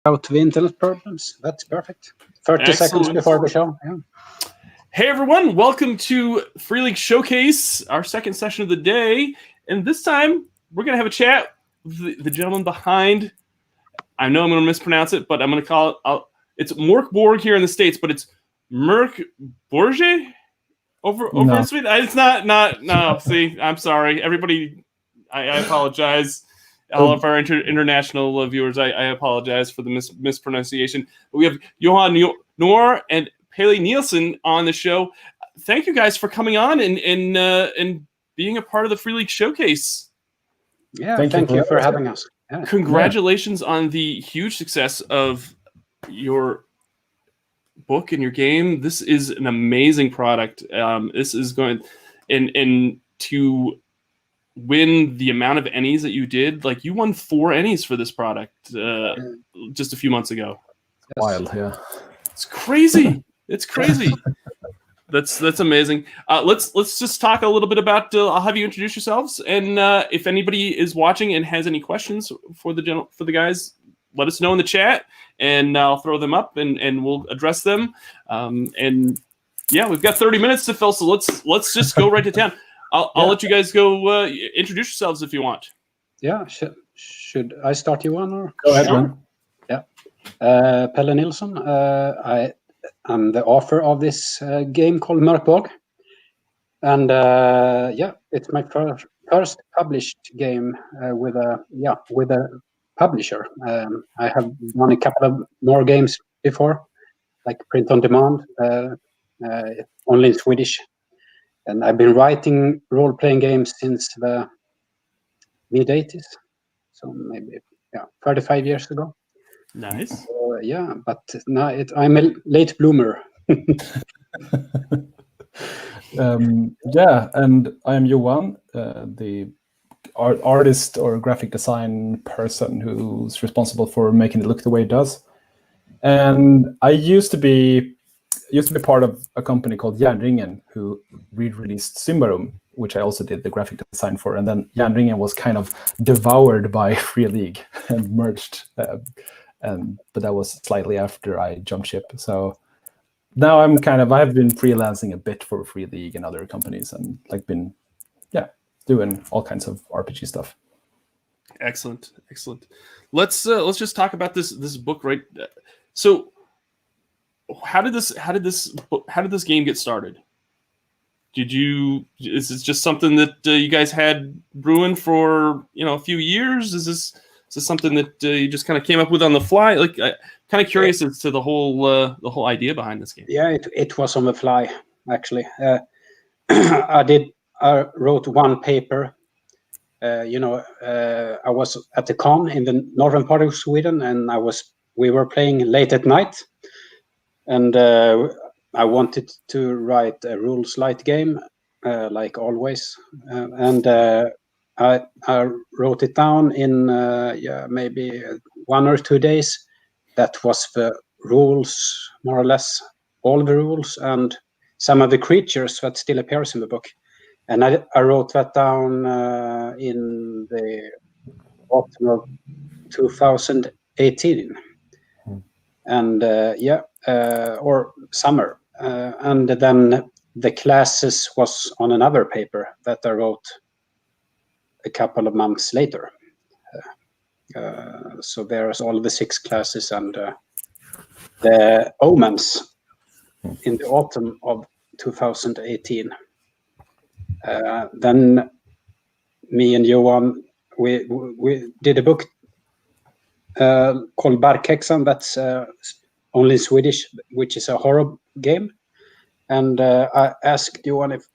out the internet problems. That's perfect. 30 seconds before the show. Yeah. Hey everyone, welcome to Free League Showcase, our second session of the day. And this time, we're going to have a chat with the gentleman behind. I know I'm going to mispronounce it, but I'm going to call it, it's MÖRK BORG here in the States, but it's MÖRK BORG over in Sweden. It's not, no, see, I'm sorry. Everybody, I apologize. All of our international viewers, I apologize for the mispronunciation. But we have Johan Nohr and Pelle Nilsson on the show. Thank you guys for coming on and being a part of the Free League Showcase. Yeah, thank you for having us. Yeah. Congratulations on the huge success of your book and your game. This is an amazing product. This is going and to win the amount of ENNIEs that you did, like you won 4 ENNIEs for this product just a few months ago. Wild, yeah. It's crazy. It's crazy. That's amazing. Let's just talk a little bit about. I'll have you introduce yourselves, and if anybody is watching and has any questions for the guys, let us know in the chat, and I'll throw them up and we'll address them. And yeah, we've got 30 minutes to fill, so let's just go right to town. I'll let you guys go introduce yourselves if you want. Yeah, should I start, Johan? Or? Go ahead, man. Yeah. Pelle Nilsson. I'm the author of this game called MÖRK BORG. And yeah, it's my first published game with a publisher. I have done a couple of more games before, like print on demand, only in Swedish. And I've been writing role-playing games since the mid-80s, so maybe 35 years ago. Nice. Yeah, but now I'm a late bloomer. Yeah, and I am Johan, the artist or graphic design person who's responsible for making it look the way it does. And I used to be part of a company called Järnringen who re-released Symbaroum, which I also did the graphic design for. And then Järnringen was kind of devoured by Free League and merged. But that was slightly after I jumped ship. So now I've been freelancing a bit for Free League and other companies, and been doing all kinds of RPG stuff. Excellent. Let's just talk about this book, right? So how did this game get started? Is this just something that you guys had brewing for a few years? Is this something that you just kind of came up with on the fly? Like, kind of curious as to the whole idea behind this game. Yeah, it was on the fly, actually. I wrote one paper. I was at the con in the northern part of Sweden, and we were playing late at night, and I wanted to write a rules light game, like always, and I wrote it down in maybe 1 or 2 days. That was the rules, more or less, all the rules, and some of the creatures that still appears in the book. And I wrote that down in the autumn of 2018, and or summer, and then the classes was on another paper that I wrote a couple of months later. So there's all the 6 classes and the omens in the autumn of 2018. Then me and Johan, we did a book called Berghäxan, that's only in Swedish, which is a horror game. And I asked Johan if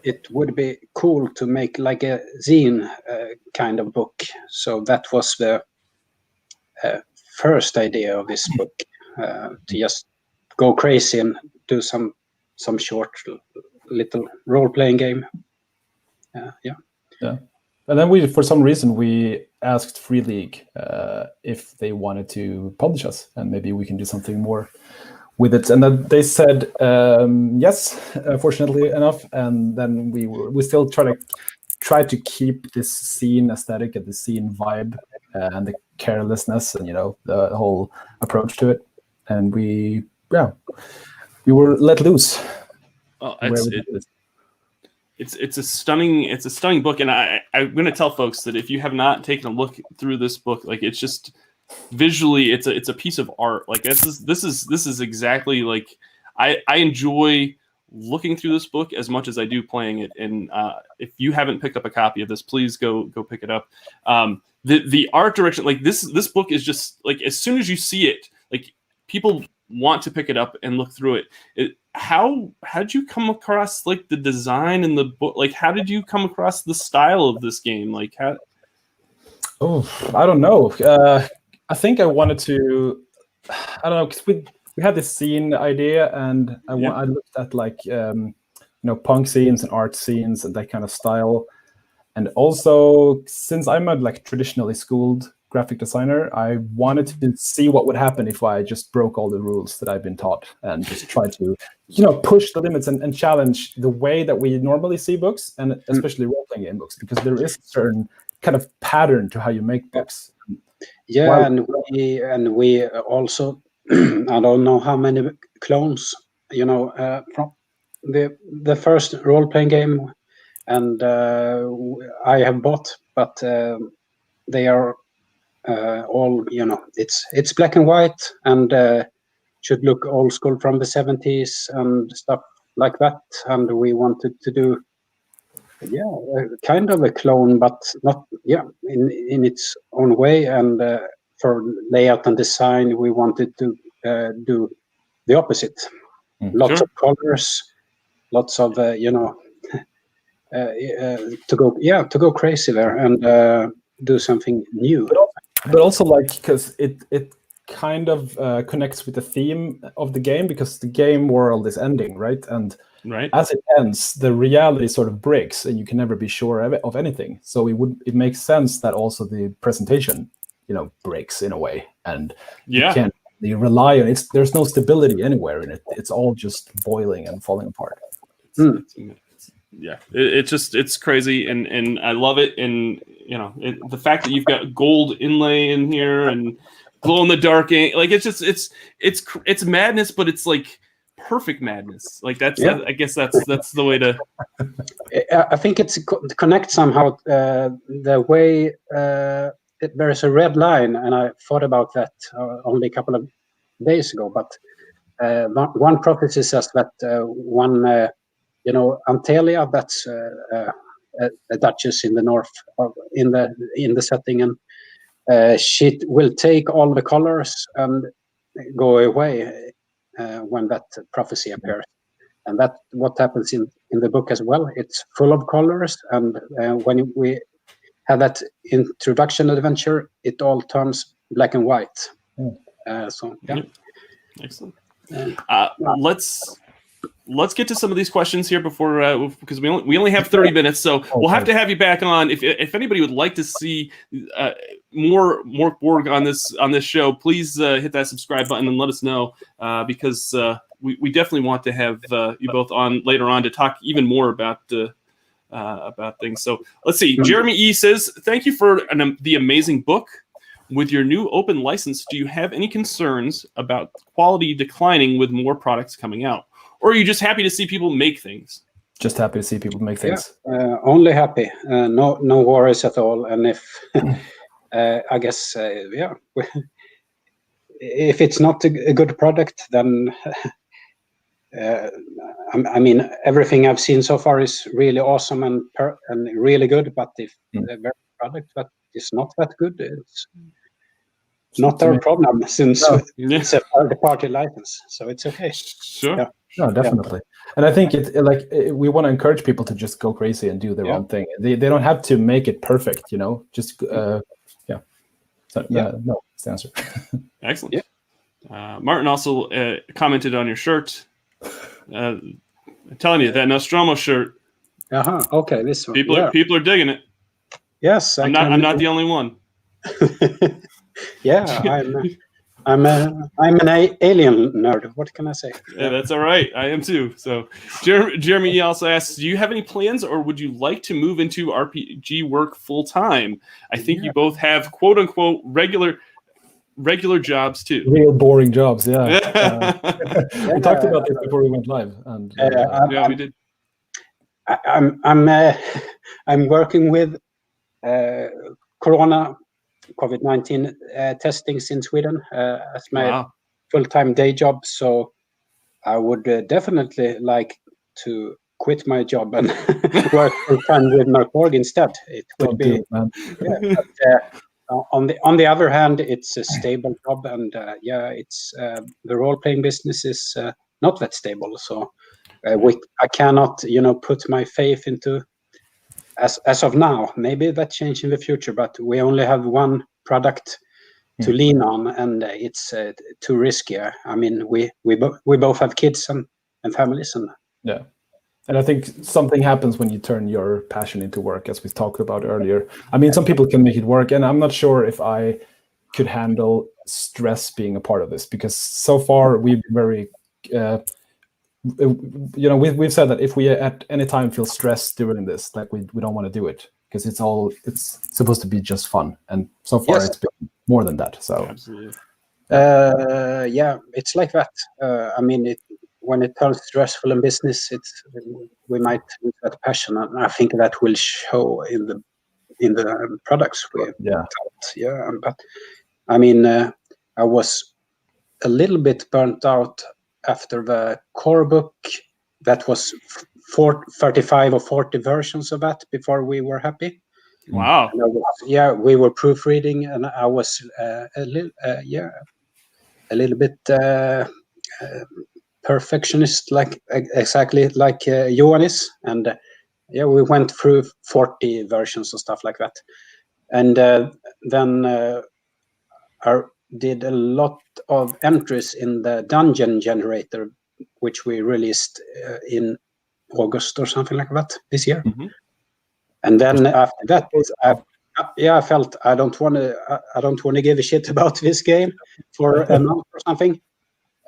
it would be cool to make like a zine kind of book. So that was the first idea of this book, to just go crazy and do some short little role-playing game. Yeah. And then for some reason, we asked Free League if they wanted to publish us, and maybe we can do something more with it. And then they said yes, fortunately enough. And then we still try to keep this scene aesthetic and the scene vibe and the carelessness and the whole approach to it, and we were let loose. Oh, it's a stunning book, and I'm going to tell folks that if you have not taken a look through this book, like it's just visually, it's a piece of art. Like this is exactly like I enjoy looking through this book as much as I do playing it. And if you haven't picked up a copy of this, please go pick it up. The art direction, like this book is just like, as soon as you see it, like people want to pick it up and look through it. How did you come across like the design in the book? Like how did you come across the style of this game? Like how? Oh, I don't know. I think I wanted to. I don't know, because we had this scene idea, and I looked at like punk scenes and art scenes and that kind of style, and also since I'm a like traditionally schooled graphic designer, I wanted to see what would happen if I just broke all the rules that I've been taught and just try to push the limits and challenge the way that we normally see books, and especially role-playing game books, because there is a certain kind of pattern to how you make books. Yeah, and we also I don't know how many clones from the first role-playing game, and I have bought, but they are all it's black and white and should look old school from the 70s and stuff like that, and we wanted to do kind of a clone, but not in its own way, and for layout and design we wanted to do the opposite. Lots of colors, lots of to go crazy there and do something new. But also like, because it kind of connects with the theme of the game, because the game world is ending, right? And as it ends, the reality sort of breaks, and you can never be sure of anything. So it makes sense that also the presentation, breaks in a way, and you can't really rely on it. There's no stability anywhere in it. It's all just boiling and falling apart. It's crazy, and I love it. And the fact that you've got gold inlay in here and glow in the dark, like it's madness, but it's like perfect madness. Like I guess that's the way to. I think it's connect somehow the way there's a red line, and I thought about that only a couple of days ago. But one prophecy says that one. Antelia, that's a duchess in the north, in the setting, and she will take all the colors and go away when that prophecy appears, and that what happens in the book as well. It's full of colors, and when we have that introduction adventure, it all turns black and white. Excellent. Let's get to some of these questions here before because we only have 30 minutes, so we'll have to have you back on. If anybody would like to see more Borg on this show, please hit that subscribe button and let us know, because we definitely want to have you both on later on to talk even more about things. So let's see. Jeremy E says, "Thank you for the amazing book. With your new open license, do you have any concerns about quality declining with more products coming out? Or are you just happy to see people make things?" Just happy to see people make things. Only happy. No worries at all. And if I guess if it's not a good product, then I mean everything I've seen so far is really awesome and really good. But if the very product that is not that good, it's not our problem, since it's a third-party license, so it's okay. Sure. Yeah. No, definitely. And I think we want to encourage people to just go crazy and do their own thing. They don't have to make it perfect, just So, no, that's the answer. Excellent. Yeah. Martin also commented on your shirt. I'm telling you, that Nostromo shirt. Okay, this one. People are digging it. Yes, I'm not the only one. Yeah, I'm an alien nerd. What can I say? Yeah, that's all right. I am too. So, Jeremy also asks, do you have any plans, or would you like to move into RPG work full time? I think you both have quote unquote regular jobs too. Real boring jobs, yeah. We talked about this before we went live, and yeah, we did. I'm working with Corona COVID-19 testings in Sweden as my full-time day job. So I would definitely like to quit my job and work full-time with MÖRK BORG instead. It would be. On the other hand, it's a stable job, and it's the role-playing business is not that stable. So I cannot, put my faith into. As of now, maybe that change in the future, but we only have one product to lean on, and it's too risky. I mean, we both have kids and families, and and I think something happens when you turn your passion into work, as we talked about earlier. I mean, some people can make it work, and I'm not sure if I could handle stress being a part of this, because so far we've been very. We've said that if we at any time feel stressed during this, like we don't want to do it, because it's supposed to be just fun, and so far it's been more than that. So absolutely, it's like that. I mean, when it turns stressful in business, we might lose that passion, and I think that will show in the products we But I mean, I was a little bit burnt out after the core book. That was 35 or 40 versions of that before we were happy. Wow. We were proofreading, and I was a little bit perfectionist, exactly like Johan is, and we went through 40 versions and stuff like that, and then I did a lot of entries in the dungeon generator, which we released in August or something like that this year. And then after that, I felt I don't want to give a shit about this game for a month or something,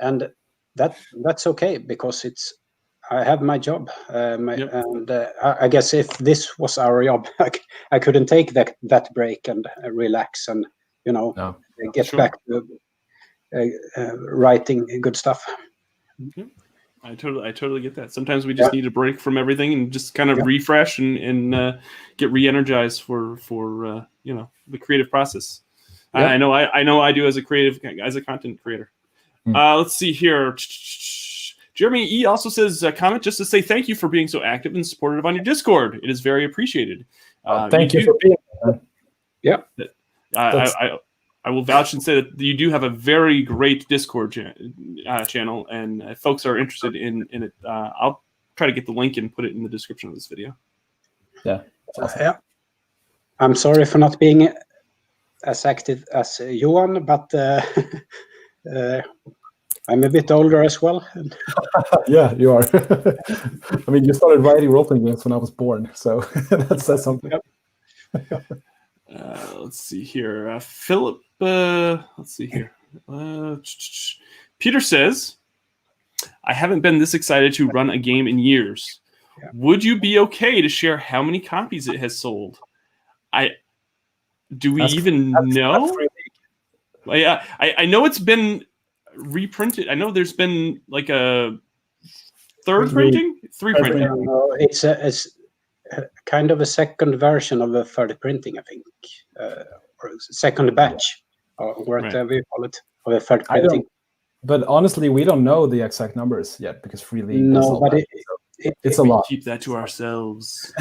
and that's okay, because I have my job, and I guess if this was our job, I couldn't take that break and relax and get back to writing good stuff. I totally get that. Sometimes we just need a break from everything and just kind of refresh and get re-energized for the creative process. I know I do as a content creator. Let's see here. Jeremy E also says comment just to say thank you for being so active and supportive on your Discord. It is very appreciated. Thank you for being here. I will vouch and say that you do have a very great Discord channel, and if folks are interested in it, I'll try to get the link and put it in the description of this video. Yeah. Awesome. I'm sorry for not being as active as Johan, but I'm a bit older as well. Yeah, you are. I mean, you started writing role-playing games when I was born, so that says something. Let's see here. Philip, let's see here. Peter says, I haven't been this excited to run a game in years. Would you be okay to share how many copies it has sold? Do we even know? Yeah, I know it's been reprinted. I know there's been like a three printing. It's kind of a second version of a third printing, I think, or second batch, or whatever you call it, of a third printing. But honestly, we don't know the exact numbers yet, because Free League. No, but it's a lot. Keep that to ourselves.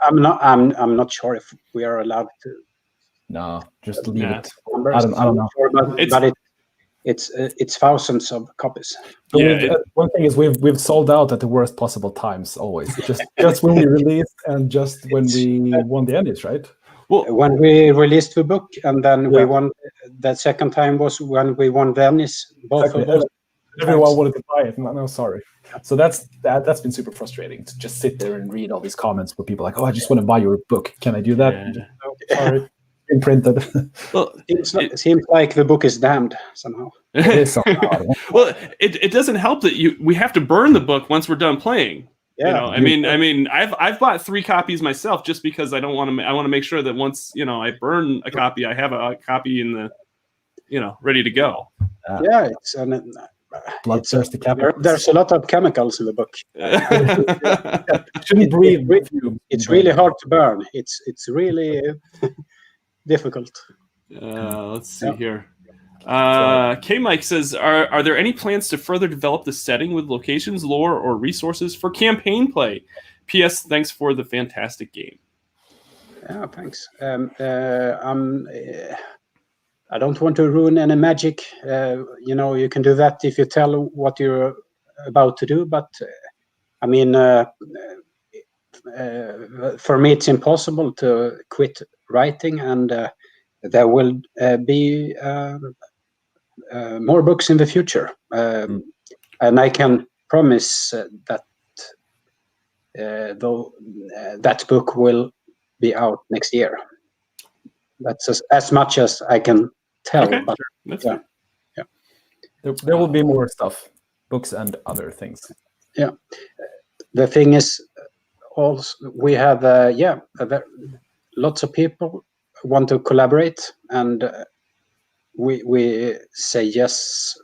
I'm not sure if we are allowed to. No, just leave it. Numbers. I don't know. Sure, but it's thousands of copies. One thing is we've sold out at the worst possible times always. Just when we released and just when we won the ENNIEs, right? Well, when we released the book, and then we won. The second time was when we won the ENNIEs. Both of those. Everyone wanted to buy it. No, sorry. So that's been super frustrating to just sit there and read all these comments where people are like, "Oh, I just want to buy your book. Can I do that?" Yeah. No, sorry. been printed. Well, It seems like the book is damned somehow. It is somehow. well, it doesn't help that we have to burn the book once we're done playing. Yeah. You know, I mean, I've bought 3 copies myself just because I don't want to. I want to make sure that once I burn a copy, I have a copy in the, ready to go. Yeah, it's Bloodthirsty there's a lot of chemicals in the book. Shouldn't breathe. It's really hard to burn. It's really difficult. Let's see here. K Mike says, are there any plans to further develop the setting with locations, lore, or resources for campaign play? P.S. Thanks for the fantastic game. Yeah, thanks. I don't want to ruin any magic. You can do that if you tell what you're about to do. But I mean, for me, it's impossible to quit writing, and there will be more books in the future. And I can promise that that book will be out next year. That's as much as I can tell. Okay, but sure. Yeah. There will be more stuff, books and other things. Yeah. The thing is, also we have lots of people want to collaborate, and we say yes.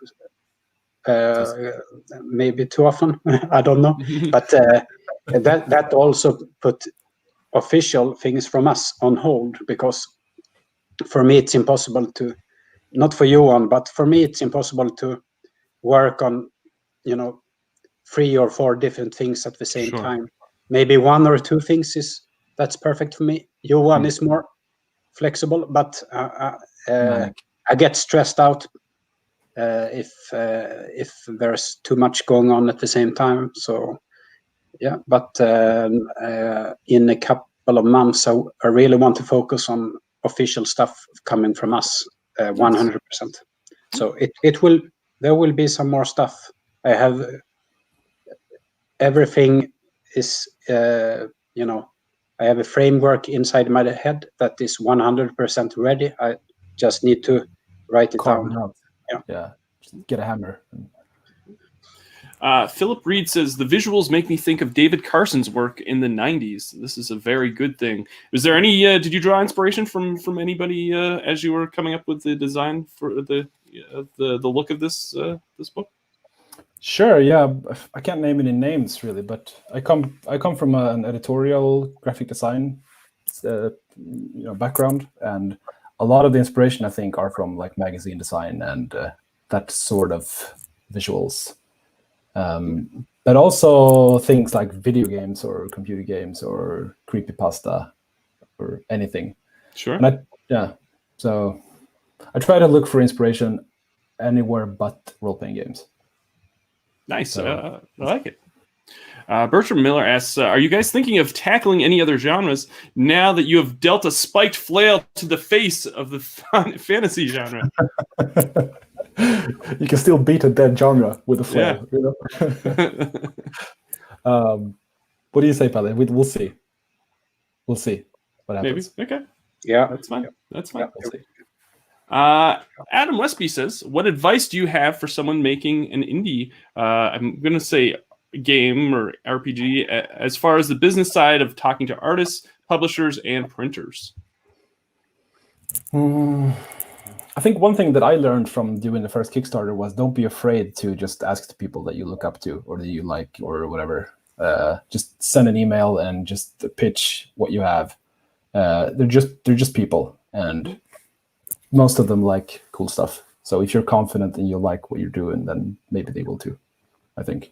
Maybe too often. I don't know, but that also put official things from us on hold, because for me it's impossible to, not for Johan, but for me it's impossible to work on 3 or 4 different things at the same time. Maybe 1 or 2 things that's perfect for me. Johan is more flexible, but I get stressed out if there's too much going on at the same time. So yeah, but in a couple of months I really want to focus on official stuff coming from us 100%. So there will be some more stuff. I have everything is I have a framework inside my head that is 100% ready. I just need to write it down. Yeah, just get a hammer. Philip Reed says, the visuals make me think of David Carson's work in the 90s. This is a very good thing. Was there any, did you draw inspiration from anybody as you were coming up with the design for the look of this book? Sure, yeah. I can't name any names really, but I come from an editorial graphic design background, and a lot of the inspiration I think are from like magazine design and that sort of visuals. But also things like video games or computer games or creepypasta or anything. Sure. And so I try to look for inspiration anywhere but role-playing games. Nice. So, I like it. Bertram Miller asks, are you guys thinking of tackling any other genres now that you have dealt a spiked flail to the face of the fantasy genre? You can still beat a dead genre with a flail. Yeah. What do you say, Pelle? We'll see. We'll see what happens. Maybe. Okay. Yeah. That's fine. That's fine. Yeah, we'll see. Adam Westby says, what advice do you have for someone making an indie, I'm going to say game or RPG, as far as the business side of talking to artists, publishers, and printers? I think one thing that I learned from doing the first Kickstarter was don't be afraid to just ask the people that you look up to or that you like or whatever. Just send an email and just pitch what you have. They're just people, and most of them like cool stuff. So if you're confident and you like what you're doing, then maybe they will too, I think.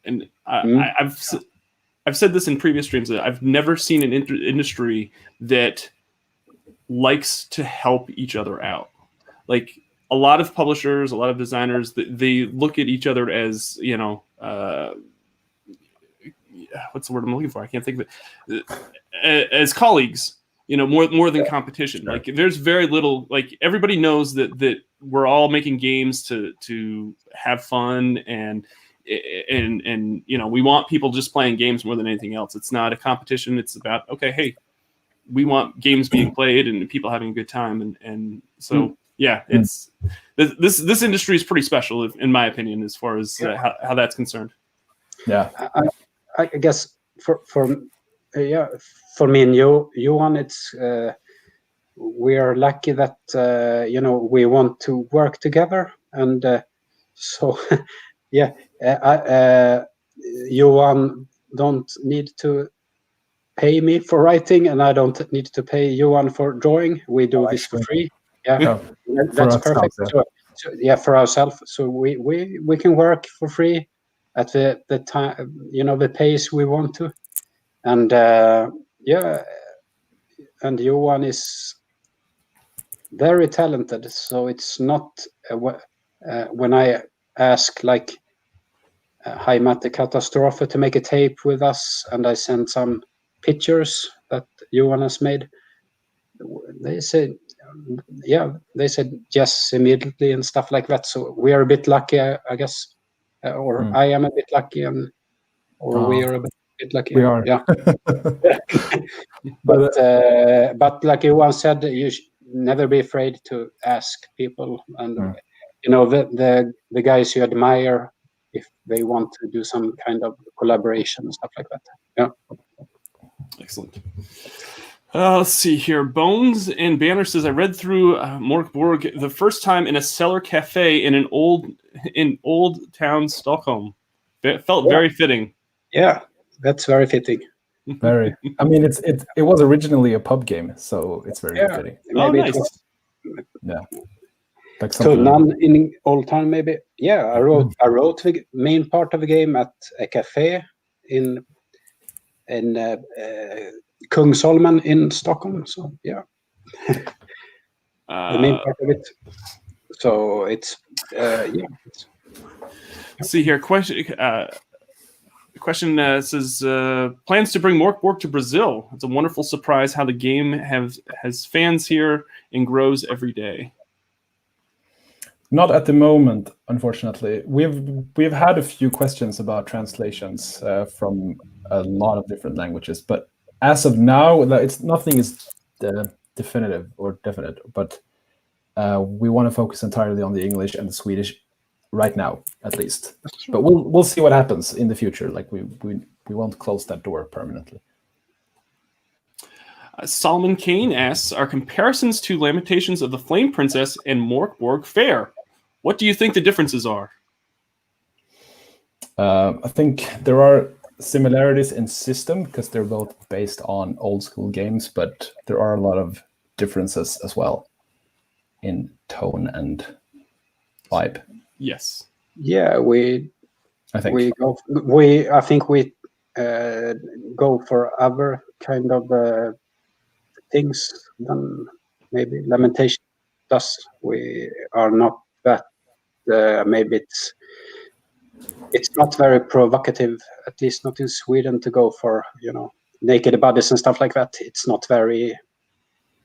And I've said this in previous streams that I've never seen an industry that likes to help each other out. Like a lot of publishers, a lot of designers, they look at each other as, what's the word I'm looking for? I can't think of it. As colleagues, more than competition. Sure. Like there's very little, like everybody knows that we're all making games to have fun and we want people just playing games more than anything else. It's not a competition. It's about, okay, hey, we want games being played and people having a good time, and so yeah, it's this industry is pretty special in my opinion as far as how that's concerned. Yeah, I guess for me and Johan, it's we are lucky that we want to work together, and so Johan don't need to pay me for writing, and I don't need to pay Johan for drawing. We do this for free. Yeah, that's perfect. So for ourselves, so we can work for free at the time, the pace we want to, and and Johan is very talented. So it's not when I ask like Hi Matt the Catastrophe to make a tape with us, and I send some pictures that Johan has made. They said yes immediately and stuff like that. So we are a bit lucky, I guess, or I am a bit lucky, we are a bit lucky. We are. Yeah. But like Johan said, you should never be afraid to ask people, and the guys you admire, if they want to do some kind of collaboration and stuff like that. Yeah. Excellent. Let's see here. Bones and Banner says, I read through MÖRK BORG the first time in a cellar cafe in old town Stockholm. It felt very fitting. Yeah, that's very fitting. Very. I mean, it was originally a pub game, so it's very fitting. Maybe nice. It was, Like so none in Old Town, maybe. Yeah, I wrote the main part of the game at a cafe in Kungsholmen in Stockholm. So yeah, the main part of it. So it's Let's see here. Question says plans to bring MÖRK BORG to Brazil. It's a wonderful surprise how the game has fans here and grows every day. Not at the moment, unfortunately. We've had a few questions about translations from a lot of different languages, but as of now, nothing is definitive or definite. But we want to focus entirely on the English and the Swedish right now, at least. But we'll see what happens in the future. Like we won't close that door permanently. Solomon Kane asks, are comparisons to Lamentations of the Flame Princess and MÖRK BORG fair? What do you think the differences are? I think there are similarities in system because they're both based on old school games, but there are a lot of differences as well in tone and vibe. Yes. Yeah, I think we go for other kind of things than maybe Lamentation does. We are not that maybe it's not very provocative, at least not in Sweden, to go for naked bodies and stuff like that. It's not very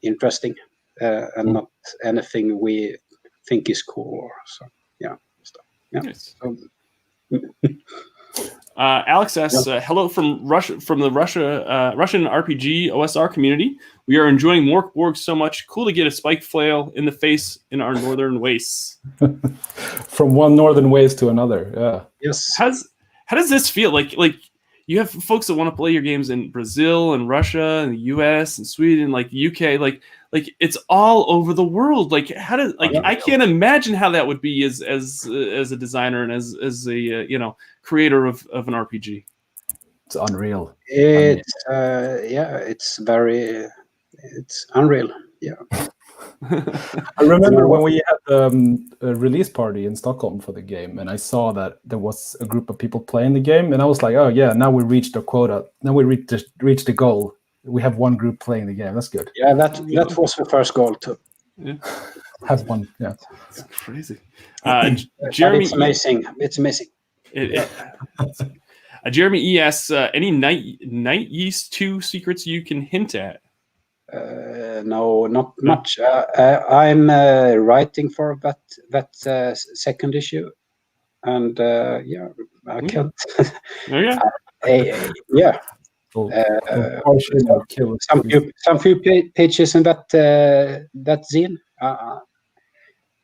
interesting and not anything we think is cool. So yeah. Nice. Alex asks, hello from Russia, from the Russian RPG OSR community. We are enjoying MÖRK BORG so much. Cool to get a spike flail in the face in our northern wastes. From one northern waste to another. Yeah. Yes. How does this feel? Like you have folks that want to play your games in Brazil and Russia and the US and Sweden, like the UK, like it's all over the world. Like I can't imagine how that would be as a designer and as a creator of an RPG. It's unreal. It's unreal. Yeah. I remember when we had a release party in Stockholm for the game, and I saw that there was a group of people playing the game, and I was like, oh yeah, now we reached the quota. Now we reached the goal. We have one group playing the game. That's good. Yeah, that was the first goal too. Yeah. Have one. Yeah. It's crazy. Jeremy, it's amazing. It's amazing. Jeremy E asks, any Night Yeast 2 secrets you can hint at? No, not much. I'm writing for that second issue, and I can't. Okay. Some few pages in that zine.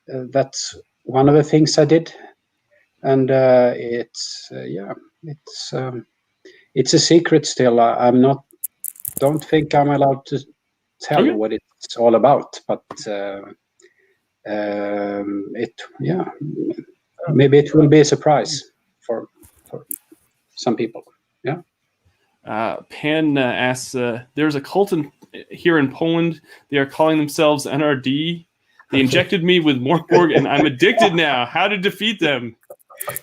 That's one of the things I did, and it's a secret still. Don't think I'm allowed to tell what it's all about, but maybe it will be a surprise for some people. Yeah. Pan asks, there's a cult here in Poland. They are calling themselves NRD. They injected me with Mörk Borg, and I'm addicted now. How to defeat them? I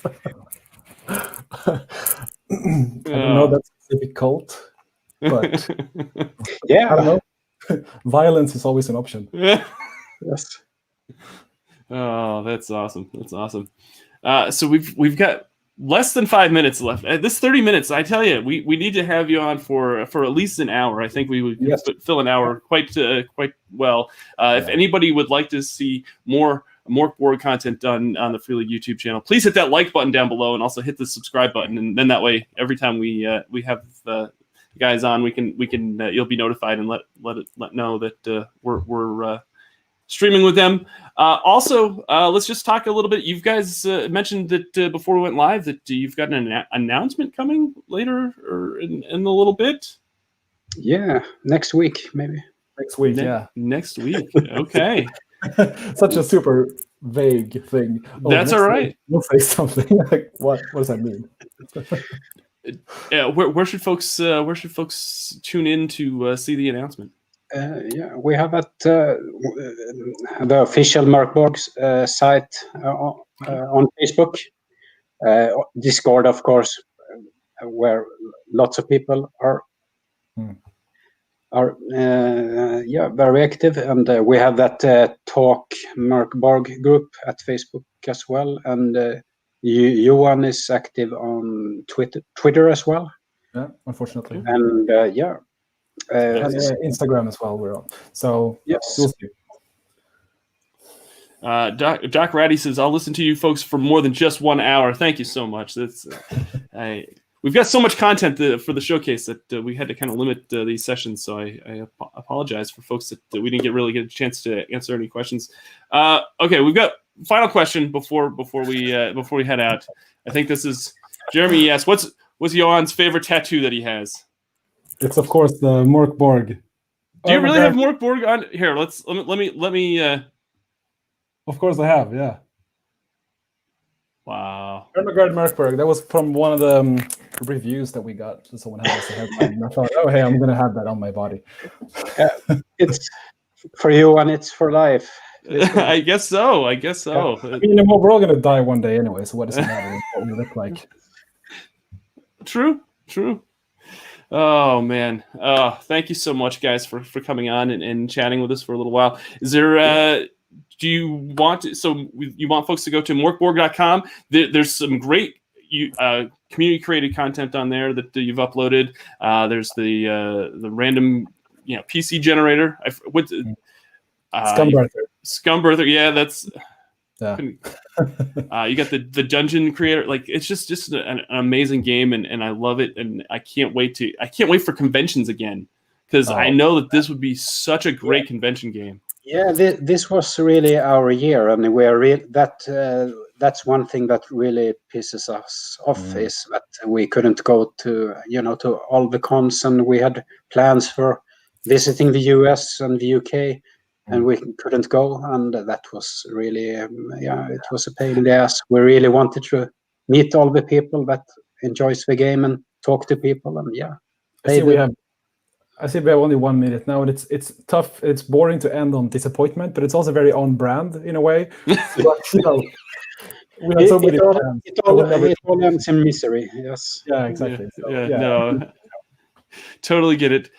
don't know that specific cult, but yeah, I don't know. Violence is always an option. Yes. Oh, that's awesome. That's awesome. So we've got less than 5 minutes left. This 30 minutes, I tell you, we need to have you on for at least an hour. I think we would fill an hour quite well. If anybody would like to see more Mörk Borg content done on the Free League YouTube channel, please hit that like button down below and also hit the subscribe button. And then that way, every time we have guys on, we can you'll be notified and let know that we're streaming with them. Also, let's just talk a little bit. You guys mentioned that before we went live that you've got an announcement coming later or in a little bit. Yeah, next week maybe. Next week, next week. Okay. Such a super vague thing. That's all right. We'll say something like what does that mean? Yeah, where should folks tune in to see the announcement? We have at the official Mörk Borg site on Facebook, Discord, of course, where lots of people are very active, and we have that Talk Mörk Borg group at Facebook as well, and Johan is active on Twitter as well. Yeah, unfortunately, and Instagram as well. We're on. So yes. We'll see. Doc Ratty says, "I'll listen to you folks for more than just 1 hour." Thank you so much. That's we've got so much content for the showcase that we had to kind of limit these sessions. So I apologize for folks that we didn't really get a chance to answer any questions. Okay, we've got final question before we head out. I think this is Jeremy. Yes, what's Johan's favorite tattoo that he has? It's of course the Mörk Borg. Do you really have Mörk Borg on here? Let me. Of course I have. Yeah. Wow. Mörk Borg. That was from one of the reviews that we got. Someone had us ahead, and I thought, oh hey, I'm gonna have that on my body. It's for you, and it's for life. I guess so. Yeah. I mean, we're all gonna die one day anyway. So what does it matter what we look like? True. Oh man. Thank you so much, guys, for coming on and chatting with us for a little while. Is there do you want folks to go to morkborg.com? There's some great community created content on there that you've uploaded. There's the random PC generator. Scumbirther. Yeah, that's you got the dungeon creator. Like, it's just an amazing game, and I love it, and I can't wait for conventions again, because I know that this would be such a great convention game. Yeah, this was really our year, and that's one thing that really pisses us off, is that we couldn't go to all the cons, and we had plans for visiting the US and the UK, and we couldn't go, and that was really it was a pain in the ass. We really wanted to meet all the people that enjoys the game and talk to people, and I see we have only 1 minute now, and it's tough. It's boring to end on disappointment, but it's also very on brand in a way. But, we had so many plans. It all ends in misery. Yes. Yeah, exactly. No. Totally get it.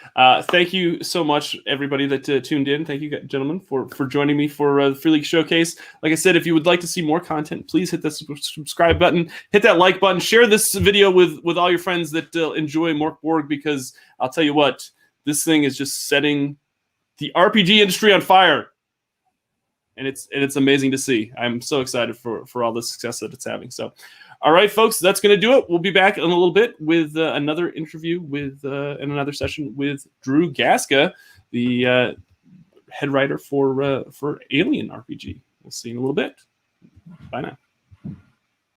Thank you so much, everybody that tuned in. Thank you, gentlemen, for joining me for the Free League Showcase. Like I said, if you would like to see more content, please hit the subscribe button, hit that like button, share this video with all your friends that enjoy Mörk Borg, because I'll tell you what, this thing is just setting the RPG industry on fire. and it's amazing to see. I'm so excited for all the success that it's having. So, all right, folks, that's going to do it. We'll be back in a little bit with another interview with and another session with Drew Gaska, the head writer for Alien RPG. We'll see you in a little bit. Bye now.